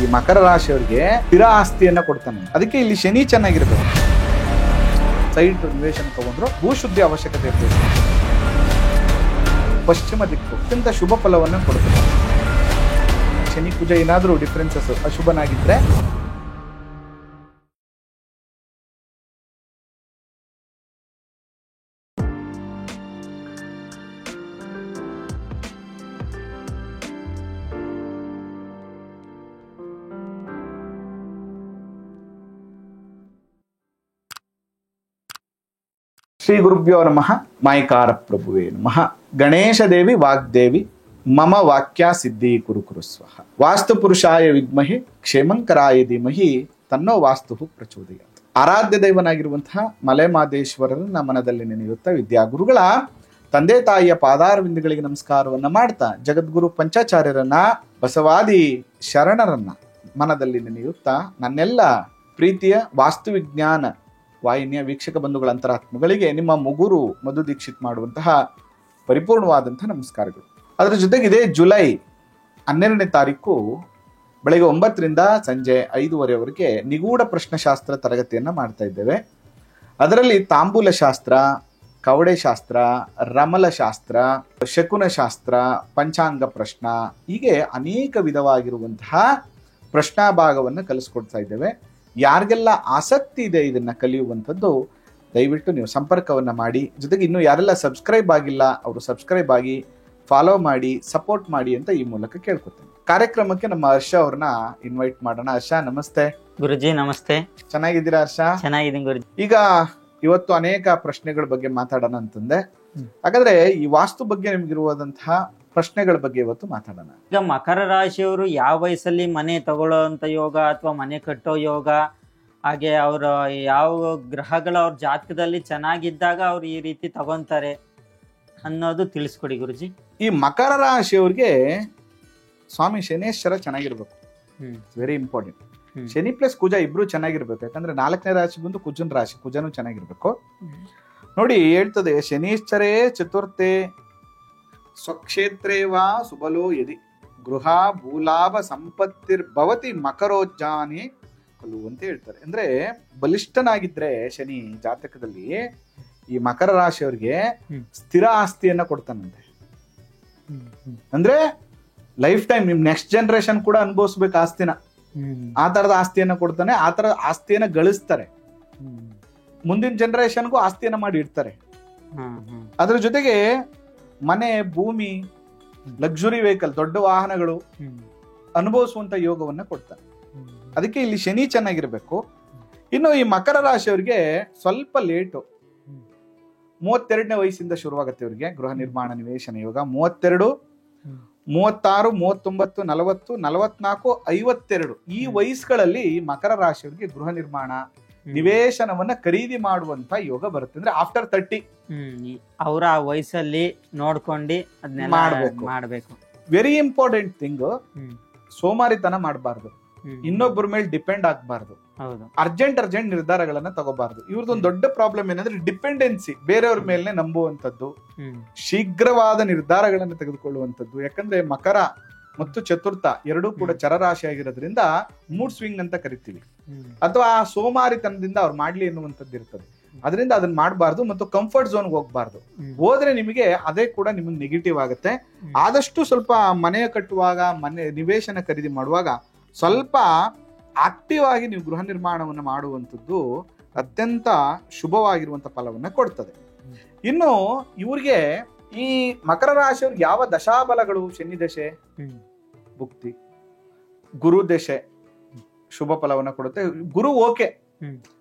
ಈ ಮಕರ ರಾಶಿಯವರಿಗೆ ಸ್ಥಿರ ಆಸ್ತಿಯನ್ನ ಕೊಡ್ತಾನೆ. ಅದಕ್ಕೆ ಇಲ್ಲಿ ಶನಿ ಚೆನ್ನಾಗಿರ್ಬೇಕು. ಸೈಟ್ ನಿವೇಶನ ತಗೊಂಡ್ರು ಭೂಶುದ್ಧಿ ಅವಶ್ಯಕತೆ ಇರ್ತದೆ. ಪಶ್ಚಿಮ ದಿಕ್ಕು ಅತ್ಯಂತ ಶುಭ ಫಲವನ್ನು ಕೊಡ್ತಾರೆ. ಶನಿ ಕುಜ ಏನಾದರೂ ಡಿಫ್ರೆನ್ಸಸ್ ಅಶುಭನಾಗಿದ್ರೆ ಶ್ರೀ ಗುರುಭ್ಯೋ ನಮಃ. ಮಾಯಕಾರ ಪ್ರಭುವೇ ನಮಃ. ಗಣೇಶ ದೇವಿ ವಾಗ್ದೇವಿ ಮಮ ವಾಕ್ಯ ಸಿದ್ಧಿ ಕುರು ಸ್ವಹ. ವಾಸ್ತು ಪುರುಷಾಯ ವಿದ್ಮಹಿ ಕ್ಷೇಮಂಕರಾಯ ಧೀಮಹಿ ತನ್ನೋ ವಾಸ್ತು ಪ್ರಚೋದಯಾತ್. ಆರಾಧ್ಯ ದೈವನಾಗಿರುವಂತಹ ಮಲೆಮಾದೇಶ್ವರರನ್ನ ಮನದಲ್ಲಿ ನೆನೆಯುತ್ತಾ ವಿದ್ಯಾಗುರುಗಳ ತಂದೆ ತಾಯಿಯ ಪಾದಾರವಿಂದಗಳಿಗೆ ನಮಸ್ಕಾರವನ್ನ ಮಾಡ್ತಾ ಜಗದ್ಗುರು ಪಂಚಾಚಾರ್ಯರನ್ನ ಬಸವಾದಿ ಶರಣರನ್ನ ಮನದಲ್ಲಿ ನೆನೆಯುತ್ತಾ ನನ್ನೆಲ್ಲ ಪ್ರೀತಿಯ ವಾಸ್ತುವಿಜ್ಞಾನ ವಾಹಿನಿಯ ವೀಕ್ಷಕ ಬಂಧುಗಳ ಅಂತರಾತ್ಮಗಳಿಗೆ ನಿಮ್ಮ ಮುಗುರು ಮಧು ದೀಕ್ಷಿತ್ ಮಾಡುವಂತಹ ಪರಿಪೂರ್ಣವಾದಂತಹ ನಮಸ್ಕಾರಗಳು. ಅದರ ಜೊತೆಗಿದೆ ಜುಲೈ 12ನೇ ತಾರೀಕು ಬೆಳಗ್ಗೆ 9ರಿಂದ ಸಂಜೆ 5:30ವರೆಗೆ ನಿಗೂಢ ಪ್ರಶ್ನೆಶಾಸ್ತ್ರ ತರಗತಿಯನ್ನ ಮಾಡ್ತಾ ಇದ್ದೇವೆ. ಅದರಲ್ಲಿ ತಾಂಬೂಲ ಶಾಸ್ತ್ರ, ಕವಡೆ ಶಾಸ್ತ್ರ, ರಮಲ ಶಾಸ್ತ್ರ, ಶಕುನ ಶಾಸ್ತ್ರ, ಪಂಚಾಂಗ ಪ್ರಶ್ನ, ಹೀಗೆ ಅನೇಕ ವಿಧವಾಗಿರುವಂತಹ ಪ್ರಶ್ನಾ ಭಾಗವನ್ನು ಕಲಿಸ್ಕೊಡ್ತಾ ಇದ್ದೇವೆ. ಯಾರಿಗೆಲ್ಲ ಆಸಕ್ತಿ ಇದೆ ಇದನ್ನ ಕಲಿಯುವಂಥದ್ದು ದಯವಿಟ್ಟು ನೀವು ಸಂಪರ್ಕವನ್ನ ಮಾಡಿ. ಜೊತೆಗೆ ಇನ್ನು ಯಾರೆಲ್ಲ ಸಬ್ಸ್ಕ್ರೈಬ್ ಆಗಿಲ್ಲ ಅವರು ಸಬ್ಸ್ಕ್ರೈಬ್ ಆಗಿ, ಫಾಲೋ ಮಾಡಿ, ಸಪೋರ್ಟ್ ಮಾಡಿ ಅಂತ ಈ ಮೂಲಕ ಕೇಳ್ಕೊತೇನೆ. ಕಾರ್ಯಕ್ರಮಕ್ಕೆ ನಮ್ಮ ಹರ್ಷ ಅವ್ರನ್ನ ಇನ್ವೈಟ್ ಮಾಡೋಣ. ಹರ್ಷ ನಮಸ್ತೆ. ಗುರುಜಿ ನಮಸ್ತೆ. ಚೆನ್ನಾಗಿದ್ದೀರಾ ಹರ್ಷ? ಚೆನ್ನಾಗಿದ್ದೀನಿ ಗುರುಜಿ. ಈಗ ಇವತ್ತು ಅನೇಕ ಪ್ರಶ್ನೆಗಳ ಬಗ್ಗೆ ಮಾತಾಡೋಣ ಅಂತಂದೆ. ಹಾಗಾದ್ರೆ ಈ ವಾಸ್ತು ಬಗ್ಗೆ ನಿಮ್ಗಿರುವಂತಹ ಪ್ರಶ್ನೆಗಳ ಬಗ್ಗೆ ಇವತ್ತು ಮಾತಾಡೋಣ. ಈಗ ಮಕರ ರಾಶಿಯವರು ಯಾವ ವಯಸ್ಸಲ್ಲಿ ಮನೆ ತಗೊಳ್ಳೋಂತ ಯೋಗ ಅಥವಾ ಮನೆ ಕಟ್ಟೋ ಯೋಗ, ಹಾಗೆ ಅವ್ರ ಯಾವ ಗ್ರಹಗಳು ಅವ್ರ ಜಾತಕದಲ್ಲಿ ಚೆನ್ನಾಗಿದ್ದಾಗ ಅವ್ರು ಈ ರೀತಿ ತಗೊಂತಾರೆ ಅನ್ನೋದು ತಿಳಿಸ್ಕೊಡಿ ಗುರುಜಿ. ಈ ಮಕರ ರಾಶಿಯವ್ರಿಗೆ ಸ್ವಾಮಿ ಶನೇಶ್ವರ ಚೆನ್ನಾಗಿರ್ಬೇಕು. Very important. Shani plus Kuja ಇಬ್ರು ಚೆನ್ನಾಗಿರ್ಬೇಕು. ಯಾಕಂದ್ರೆ 4ನೇ ರಾಶಿ ಬಂದು ಕುಜನ್ ರಾಶಿ, ಕುಜನು ಚೆನ್ನಾಗಿರ್ಬೇಕು. ನೋಡಿ ಹೇಳ್ತದೆ, ಶನೀಶ್ಚರೇ ಚತುರ್ಥೆ ಸ್ವಕ್ಷೇತ್ರೇ ವಾ ಸುಬಲೋ ಯದಿ ಗೃಹ ಭೂಲಾಭ ಸಂಪತ್ತಿರ್ಭವತಿ ಮಕರೋಜ್ಜಾನಿ ಕಲು ಅಂತ ಹೇಳ್ತಾರೆ. ಅಂದ್ರೆ ಬಲಿಷ್ಠನಾಗಿದ್ರೆ ಶನಿ ಜಾತಕದಲ್ಲಿ ಈ ಮಕರ ರಾಶಿಯವರಿಗೆ ಸ್ಥಿರ ಆಸ್ತಿಯನ್ನ ಕೊಡ್ತಾನಂತೆ. ಅಂದ್ರೆ ಲೈಫ್ ಟೈಮ್ ನಿಮ್ ನೆಕ್ಸ್ಟ್ ಜನರೇಷನ್ ಕೂಡ ಅನುಭವಿಸ್ಬೇಕು ಆಸ್ತಿನ. ಆ ತರದ ಆಸ್ತಿಯನ್ನ ಕೊಡ್ತಾನೆ. ಆ ತರದ ಆಸ್ತಿಯನ್ನ ಗಳಿಸ್ತಾರೆ. ಮುಂದಿನ ಜನರೇಷನ್ಗೂ ಆಸ್ತಿಯನ್ನ ಮಾಡಿ ಇಡ್ತಾರೆ. ಅದ್ರ ಜೊತೆಗೆ ಮನೆ, ಭೂಮಿ, ಲಕ್ಸುರಿ ವೆಹಿಕಲ್, ದೊಡ್ಡ ವಾಹನಗಳು ಅನುಭವಿಸುವಂತ ಯೋಗವನ್ನ ಕೊಡ್ತಾನೆ. ಅದಕ್ಕೆ ಇಲ್ಲಿ ಶನಿ ಚೆನ್ನಾಗಿರ್ಬೇಕು. ಇನ್ನು ಈ ಮಕರ ರಾಶಿಯವರಿಗೆ ಸ್ವಲ್ಪ ಲೇಟು, 32ನೇ ವಯಸ್ಸಿಂದ ಶುರುವಾಗುತ್ತೆ ಇವರಿಗೆ ಗೃಹ ನಿರ್ಮಾಣ ನಿವೇಶನ ಯೋಗ. 32, 36, 39, 40, 44, 52 ಈ ವಯಸ್ಸುಗಳಲ್ಲಿ ಮಕರ ರಾಶಿಯವರಿಗೆ ಗೃಹ ನಿರ್ಮಾಣ ನಿವೇಶನವನ್ನ ಖರೀದಿ ಮಾಡುವಂತ ಯೋಗ ಬರುತ್ತೆ. ಅಂದ್ರೆ ಆಫ್ಟರ್ 30 ಅವರ ಆ ವಯಸ್ಸಲ್ಲಿ ನೋಡ್ಕೊಂಡು ಅದನ್ನೆಲ್ಲ ಮಾಡ್ಬೇಕು. Very important thing. ಸೋಮಾರಿತನ ಮಾಡಬಾರ್ದು, ಇನ್ನೊಬ್ಬರ ಮೇಲೆ ಡಿಪೆಂಡ್ ಆಗಬಾರ್ದು, ಅರ್ಜೆಂಟ್ ನಿರ್ಧಾರಗಳನ್ನ ತಗೋಬಾರ್ದು. ಇವ್ರದೊಂದು ದೊಡ್ಡ ಪ್ರಾಬ್ಲಮ್ ಏನಂದ್ರೆ ಡಿಪೆಂಡೆನ್ಸಿ, ಬೇರೆಯವ್ರ ಮೇಲೆ ನಂಬುವಂಥದ್ದು, ಶೀಘ್ರವಾದ ನಿರ್ಧಾರಗಳನ್ನು ತೆಗೆದುಕೊಳ್ಳುವಂಥದ್ದು. ಯಾಕಂದ್ರೆ ಮಕರ ಮತ್ತು ಚತುರ್ಥ ಎರಡೂ ಕೂಡ ಚರರಾಶಿ ಆಗಿರೋದ್ರಿಂದ ಮೂಡ್ ಸ್ವಿಂಗ್ ಅಂತ ಕರಿತೀವಿ. ಅಥವಾ ಆ ಸೋಮಾರಿತನದಿಂದ ಅವ್ರು ಮಾಡ್ಲಿ ಎನ್ನುವಂಥದ್ದು ಇರ್ತದೆ. ಅದರಿಂದ ಅದನ್ನ ಮಾಡಬಾರ್ದು ಮತ್ತು ಕಂಫರ್ಟ್ ಝೋನ್ ಹೋಗ್ಬಾರ್ದು. ಹೋದ್ರೆ ನಿಮಗೆ ಅದೇ ಕೂಡ ನಿಮಗೆ ನೆಗೆಟಿವ್ ಆಗುತ್ತೆ. ಆದಷ್ಟು ಸ್ವಲ್ಪ ಮನೆ ಕಟ್ಟುವಾಗ, ಮನೆ ನಿವೇಶನ ಖರೀದಿ ಮಾಡುವಾಗ ಸ್ವಲ್ಪ ಆಕ್ಟಿವ್ ಆಗಿ ನೀವು ಗೃಹ ನಿರ್ಮಾಣವನ್ನು ಮಾಡುವಂಥದ್ದು ಅತ್ಯಂತ ಶುಭವಾಗಿರುವಂತ ಫಲವನ್ನ ಕೊಡ್ತದೆ. ಇನ್ನು ಇವ್ರಿಗೆ ಈ ಮಕರ ರಾಶಿಯವ್ರಿಗೆ ಯಾವ ದಶಾಬಲಗಳು, ಶನಿ ದಶೆ, ಭುಕ್ತಿ, ಗುರು ದಶೆ ಶುಭ ಫಲವನ್ನ ಕೊಡುತ್ತೆ. ಗುರು ಓಕೆ,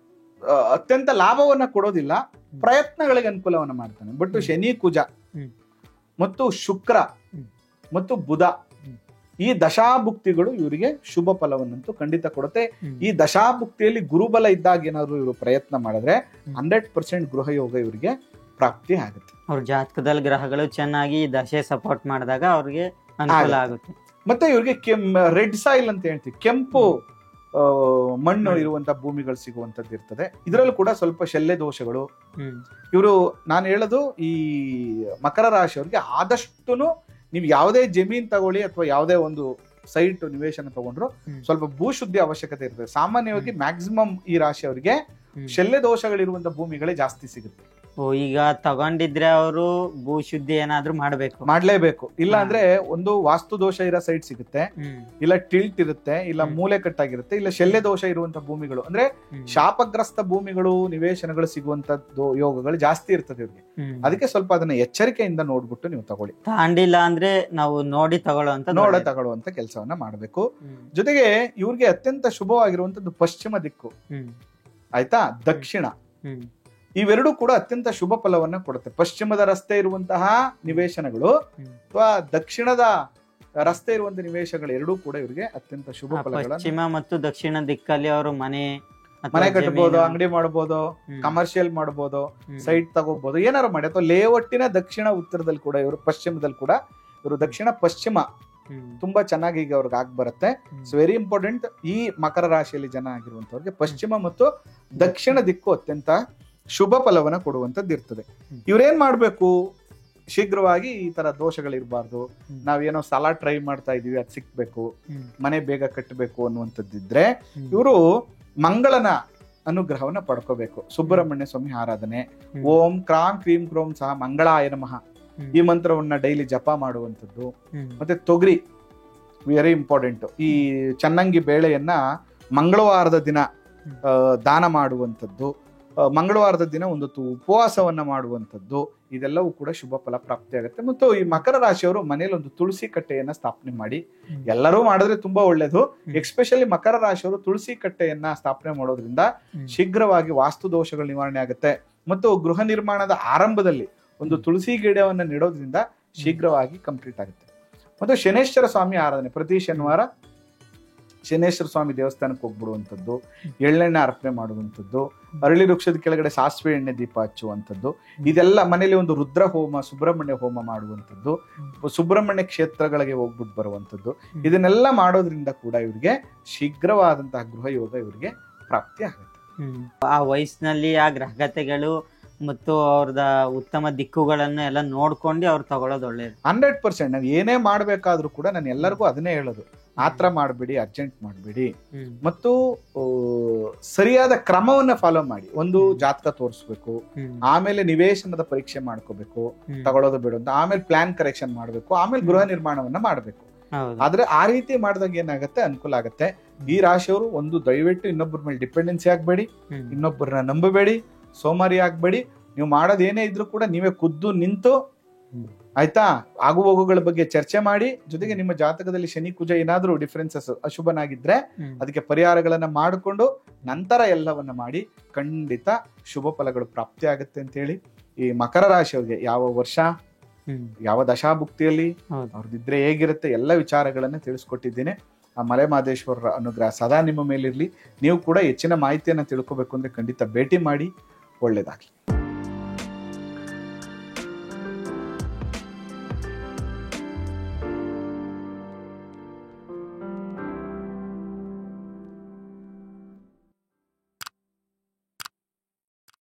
ಅತ್ಯಂತ ಲಾಭವನ್ನ ಕೊಡೋದಿಲ್ಲ, ಪ್ರಯತ್ನಗಳಿಗೆ ಅನುಕೂಲವನ್ನ ಮಾಡ್ತಾನೆ. ಬಟ್ ಶನಿ, ಕುಜ ಮತ್ತು ಶುಕ್ರ ಮತ್ತು ಬುಧ ಈ ದಶಾಭುಕ್ತಿಗಳು ಇವರಿಗೆ ಶುಭ ಫಲವನ್ನಂತೂ ಖಂಡಿತ ಕೊಡುತ್ತೆ. ಈ ದಶಾಭುಕ್ತಿಯಲ್ಲಿ ಗುರುಬಲ ಇದ್ದಾಗ ಏನಾದ್ರು ಇವರು ಪ್ರಯತ್ನ ಮಾಡಿದ್ರೆ 100% ಗೃಹ ಯೋಗ ಇವರಿಗೆ ಪ್ರಾಪ್ತಿ ಆಗುತ್ತೆ. ಅವ್ರ ಜಾತಕದಲ್ಲಿ ಗ್ರಹಗಳು ಚೆನ್ನಾಗಿ ದಶೆ ಸಪೋರ್ಟ್ ಮಾಡಿದಾಗ ಅವ್ರಿಗೆ ಅನುಕೂಲ ಆಗುತ್ತೆ. ಮತ್ತೆ ಇವ್ರಿಗೆ ರೆಡ್ ಸಾಯಿಲ್ ಅಂತ ಹೇಳ್ತೀವಿ, ಕೆಂಪು ಮಣ್ಣು ಇರುವಂತ ಭೂಮಿಗಳು ಸಿಗುವಂತದ್ದು ಇರ್ತದೆ. ಇದರಲ್ಲೂ ಕೂಡ ಸ್ವಲ್ಪ ಶಲ್ಯ ದೋಷಗಳು. ಇವರು ನಾನು ಹೇಳೋದು ಈ ಮಕರ ರಾಶಿಯವರಿಗೆ ಆದಷ್ಟು ನೀವು ಯಾವುದೇ ಜಮೀನ್ ತಗೊಳ್ಳಿ ಅಥವಾ ಯಾವುದೇ ಒಂದು ಸೈಟ್ ನಿವೇಶನ ತಗೊಂಡ್ರು ಸ್ವಲ್ಪ ಭೂಶುದ್ಧಿ ಅವಶ್ಯಕತೆ ಇರ್ತದೆ. ಸಾಮಾನ್ಯವಾಗಿ ಮ್ಯಾಕ್ಸಿಮಮ್ ಈ ರಾಶಿಯವರಿಗೆ ಶಲ್ಯ ದೋಷಗಳಿರುವಂತ ಭೂಮಿಗಳೇ ಜಾಸ್ತಿ ಸಿಗುತ್ತೆ. ಈಗ ತಗೊಂಡಿದ್ರೆ ಅವರು ಭೂಶುದ್ಧಿ ಏನಾದ್ರೂ ಮಾಡ್ಲೇಬೇಕು. ಇಲ್ಲ ಅಂದ್ರೆ ಒಂದು ವಾಸ್ತು ದೋಷ ಇರೋ ಸೈಟ್ ಸಿಗುತ್ತೆ, ಇಲ್ಲ ಟಿಲ್ಟ್ ಇರುತ್ತೆ, ಇಲ್ಲ ಮೂಲೆ ಕಟ್ಟಾಗಿರುತ್ತೆ, ಇಲ್ಲ ಶಲ್ಯ ದೋಷ ಇರುವಂತ ಭೂಮಿಗಳು ಅಂದ್ರೆ ಶಾಪಗ್ರಸ್ತ ಭೂಮಿಗಳು ನಿವೇಶನಗಳು ಸಿಗುವಂತ ಯೋಗಗಳು ಜಾಸ್ತಿ ಇರ್ತದೆ ಇವ್ರಿಗೆ. ಅದಕ್ಕೆ ಸ್ವಲ್ಪ ಅದನ್ನ ಎಚ್ಚರಿಕೆಯಿಂದ ನೋಡ್ಬಿಟ್ಟು ನೀವು ತಗೊಳ್ಳಿ. ತಾಂಡಿಲ್ಲ ಅಂದ್ರೆ ನಾವು ನೋಡಿ ತಗೊಳ್ಳುವಂತ ಕೆಲಸವನ್ನ ಮಾಡ್ಬೇಕು. ಜೊತೆಗೆ ಇವ್ರಿಗೆ ಅತ್ಯಂತ ಶುಭವಾಗಿರುವಂತದ್ದು ಪಶ್ಚಿಮ ದಿಕ್ಕು, ಆಯ್ತಾ, ದಕ್ಷಿಣ, ಇವೆರಡೂ ಕೂಡ ಅತ್ಯಂತ ಶುಭ ಫಲವನ್ನ ಕೊಡುತ್ತೆ. ಪಶ್ಚಿಮದ ರಸ್ತೆ ಇರುವಂತಹ ನಿವೇಶನಗಳು ಅಥವಾ ದಕ್ಷಿಣದ ರಸ್ತೆ ಇರುವಂತಹ ನಿವೇಶನಗಳು ಎರಡೂ ಕೂಡ ಇವರಿಗೆ ಅತ್ಯಂತ ಶುಭ ಫಲಗಳನ್ನು. ಪಶ್ಚಿಮ ಮತ್ತು ದಕ್ಷಿಣ ದಿಕ್ಕಲ್ಲಿ ಅವರು ಮನೆ ಕಟ್ಟಬಹುದು, ಅಂಗಡಿ ಮಾಡಬಹುದು, ಕಮರ್ಷಿಯಲ್ ಮಾಡಬಹುದು, ಸೈಟ್ ತಗೋಬಹುದು, ಏನಾರು ಮಾಡಿ. ಅಥವಾ ಲೇಔಟಿನ ದಕ್ಷಿಣ ಉತ್ತರದಲ್ಲಿ ಕೂಡ ಇವರು, ಪಶ್ಚಿಮದಲ್ಲಿ ಕೂಡ ಇವರು ದಕ್ಷಿಣ ಪಶ್ಚಿಮ ತುಂಬಾ ಚೆನ್ನಾಗಿ ಈಗ ಅವ್ರಿಗೆ ಆಗ್ ಬರುತ್ತೆ. So very important. ಈ ಮಕರ ರಾಶಿಯಲ್ಲಿ ಜನ ಆಗಿರುವಂತವ್ರಿಗೆ ಪಶ್ಚಿಮ ಮತ್ತು ದಕ್ಷಿಣ ದಿಕ್ಕು ಅತ್ಯಂತ ಶುಭ ಫಲವನ್ನ ಕೊಡುವಂತದ್ದು ಇರ್ತದೆ. ಇವ್ರೇನ್ ಮಾಡ್ಬೇಕು, ಶೀಘ್ರವಾಗಿ ಈ ತರ ದೋಷಗಳಿರ್ಬಾರ್ದು, ನಾವೇನೋ ಸಾಲ ಟ್ರೈ ಮಾಡ್ತಾ ಇದೀವಿ ಅದು ಸಿಕ್ಬೇಕು, ಮನೆ ಬೇಗ ಕಟ್ಟಬೇಕು ಅನ್ನುವಂಥದ್ದಿದ್ರೆ ಇವರು ಮಂಗಳನ ಅನುಗ್ರಹವನ್ನ ಪಡ್ಕೋಬೇಕು. ಸುಬ್ರಹ್ಮಣ್ಯ ಸ್ವಾಮಿ ಆರಾಧನೆ, ಓಂ ಕ್ರಾಂ ಕ್ರೀಂ ಕ್ರೋಂ ಸಹ ಮಂಗಳಾಯ ನಮಃ ಈ ಮಂತ್ರವನ್ನ ಡೈಲಿ ಜಪ ಮಾಡುವಂಥದ್ದು. ಮತ್ತೆ ತೊಗರಿ ವೆರಿ ಇಂಪಾರ್ಟೆಂಟ್. ಈ ಚನ್ನಂಗಿ ಬೇಳೆಯನ್ನ ಮಂಗಳವಾರದ ದಿನ ದಾನ ಮಾಡುವಂಥದ್ದು, ಮಂಗಳವಾರದ ದಿನ ಒಂದು ಉಪವಾಸವನ್ನ ಮಾಡುವಂಥದ್ದು, ಇದೆಲ್ಲವೂ ಕೂಡ ಶುಭ ಫಲ ಪ್ರಾಪ್ತಿ ಆಗುತ್ತೆ. ಮತ್ತು ಈ ಮಕರ ರಾಶಿಯವರು ಮನೇಲಿ ಒಂದು ತುಳಸಿ ಕಟ್ಟೆಯನ್ನ ಸ್ಥಾಪನೆ ಮಾಡಿ, ಎಲ್ಲರೂ ಮಾಡಿದ್ರೆ ತುಂಬಾ ಒಳ್ಳೇದು. ಎಸ್ಪೆಷಲಿ ಮಕರ ರಾಶಿಯವರು ತುಳಸಿ ಕಟ್ಟೆಯನ್ನ ಸ್ಥಾಪನೆ ಮಾಡೋದ್ರಿಂದ ಶೀಘ್ರವಾಗಿ ವಾಸ್ತು ದೋಷಗಳು ನಿವಾರಣೆ ಆಗುತ್ತೆ. ಮತ್ತು ಗೃಹ ನಿರ್ಮಾಣದ ಆರಂಭದಲ್ಲಿ ಒಂದು ತುಳಸಿ ಗಿಡವನ್ನ ನೆಡೋದ್ರಿಂದ ಶೀಘ್ರವಾಗಿ ಕಂಪ್ಲೀಟ್ ಆಗುತ್ತೆ. ಮತ್ತು ಶನೇಶ್ವರ ಸ್ವಾಮಿ ಆರಾಧನೆ, ಪ್ರತಿ ಶನಿವಾರ ಶನೇಶ್ವರ ಸ್ವಾಮಿ ದೇವಸ್ಥಾನಕ್ಕೆ ಹೋಗ್ಬಿಡುವಂಥದ್ದು, ಎಳ್ಳೆಣ್ಣೆ ಅರ್ಪಣೆ ಮಾಡುವಂಥದ್ದು, ಅರಳಿ ವೃಕ್ಷದ ಕೆಳಗಡೆ ಸಾಸಿವೆ ಎಣ್ಣೆ ದೀಪ ಹಚ್ಚುವಂಥದ್ದು, ಇದೆಲ್ಲ ಮನೇಲಿ ಒಂದು ರುದ್ರ ಹೋಮ, ಸುಬ್ರಹ್ಮಣ್ಯ ಹೋಮ ಮಾಡುವಂಥದ್ದು, ಸುಬ್ರಹ್ಮಣ್ಯ ಕ್ಷೇತ್ರಗಳಿಗೆ ಹೋಗ್ಬಿಟ್ಟು ಬರುವಂಥದ್ದು, ಇದನ್ನೆಲ್ಲ ಮಾಡೋದ್ರಿಂದ ಕೂಡ ಇವರಿಗೆ ಶೀಘ್ರವಾದಂತಹ ಗೃಹ ಯೋಗ ಇವರಿಗೆ ಪ್ರಾಪ್ತಿ ಆಗುತ್ತೆ. ಆ ವಯಸ್ಸಿನಲ್ಲಿ ಆ ಗ್ರಹಗತೆಗಳು ಮತ್ತು ಅವ್ರದ ಉತ್ತಮ ದಿಕ್ಕುಗಳನ್ನ ಎಲ್ಲ ನೋಡ್ಕೊಂಡು ಅವ್ರು ತಗೊಳ್ಳೋದು ಒಳ್ಳೇದು. 100%. ನಾವ್ ಏನೇ ಮಾಡ್ಬೇಕಾದ್ರೂ ಕೂಡ ನಾನು ಎಲ್ಲರಿಗೂ ಅದನ್ನೇ ಹೇಳೋದು, ಆತ್ರ ಮಾಡ್ಬೇಡಿ, ಅರ್ಜೆಂಟ್ ಮಾಡ್ಬೇಡಿ, ಮತ್ತು ಸರಿಯಾದ ಕ್ರಮವನ್ನ ಫಾಲೋ ಮಾಡಿ. ಒಂದು ಜಾತಕ ತೋರಿಸ್ಬೇಕು, ಆಮೇಲೆ ನಿವೇಶನದ ಪರೀಕ್ಷೆ ಮಾಡ್ಕೋಬೇಕು, ತಗೊಳ್ಳೋದು ಬಿಡು ಅಂತ, ಆಮೇಲೆ ಪ್ಲಾನ್ ಕರೆಕ್ಷನ್ ಮಾಡ್ಬೇಕು, ಆಮೇಲೆ ಗೃಹ ನಿರ್ಮಾಣವನ್ನ ಮಾಡ್ಬೇಕು. ಆದ್ರೆ ಆ ರೀತಿ ಮಾಡಿದಾಗ ಏನಾಗತ್ತೆ, ಅನುಕೂಲ ಆಗತ್ತೆ. ಈ ರಾಶಿಯವರು ಒಂದು ದಯವಿಟ್ಟು ಇನ್ನೊಬ್ಬರ ಮೇಲೆ ಡಿಪೆಂಡೆನ್ಸಿ ಆಗ್ಬೇಡಿ, ಇನ್ನೊಬ್ಬರನ್ನ ನಂಬಬೇಡಿ, ಸೋಮಾರಿ ಆಗ್ಬೇಡಿ. ನೀವು ಮಾಡೋದು ಏನೇ ಇದ್ರೂ ಕೂಡ ನೀವೇ ಖುದ್ದು ನಿಂತು, ಆಯ್ತಾ, ಆಗು ಹೋಗುಗಳ ಬಗ್ಗೆ ಚರ್ಚೆ ಮಾಡಿ. ಜೊತೆಗೆ ನಿಮ್ಮ ಜಾತಕದಲ್ಲಿ ಶನಿ ಕುಜ ಏನಾದ್ರೂ ಡಿಫರೆನ್ಸಸ್ ಅಶುಭನಾಗಿದ್ರೆ ಅದಕ್ಕೆ ಪರಿಹಾರಗಳನ್ನ ಮಾಡಿಕೊಂಡು ನಂತರ ಎಲ್ಲವನ್ನ ಮಾಡಿ ಖಂಡಿತ ಶುಭ ಫಲಗಳು ಪ್ರಾಪ್ತಿ ಆಗುತ್ತೆ ಅಂತ ಹೇಳಿ, ಈ ಮಕರ ರಾಶಿಯವರಿಗೆ ಯಾವ ವರ್ಷ, ಯಾವ ದಶಾಭುಕ್ತಿಯಲ್ಲಿ ಅವ್ರದ್ದಿದ್ರೆ ಹೇಗಿರುತ್ತೆ ಎಲ್ಲ ವಿಚಾರಗಳನ್ನ ತಿಳಿಸ್ಕೊಟ್ಟಿದ್ದೇನೆ. ಆ ಮಲೆ ಮಹದೇಶ್ವರರ ಅನುಗ್ರಹ ಸದಾ ನಿಮ್ಮ ಮೇಲಿರ್ಲಿ. ನೀವು ಕೂಡ ಹೆಚ್ಚಿನ ಮಾಹಿತಿಯನ್ನ ತಿಳ್ಕೊಬೇಕು ಅಂದ್ರೆ ಖಂಡಿತ ಭೇಟಿ ಮಾಡಿ. ಒಳ್ಳೇದಾಗ್ಲಿ.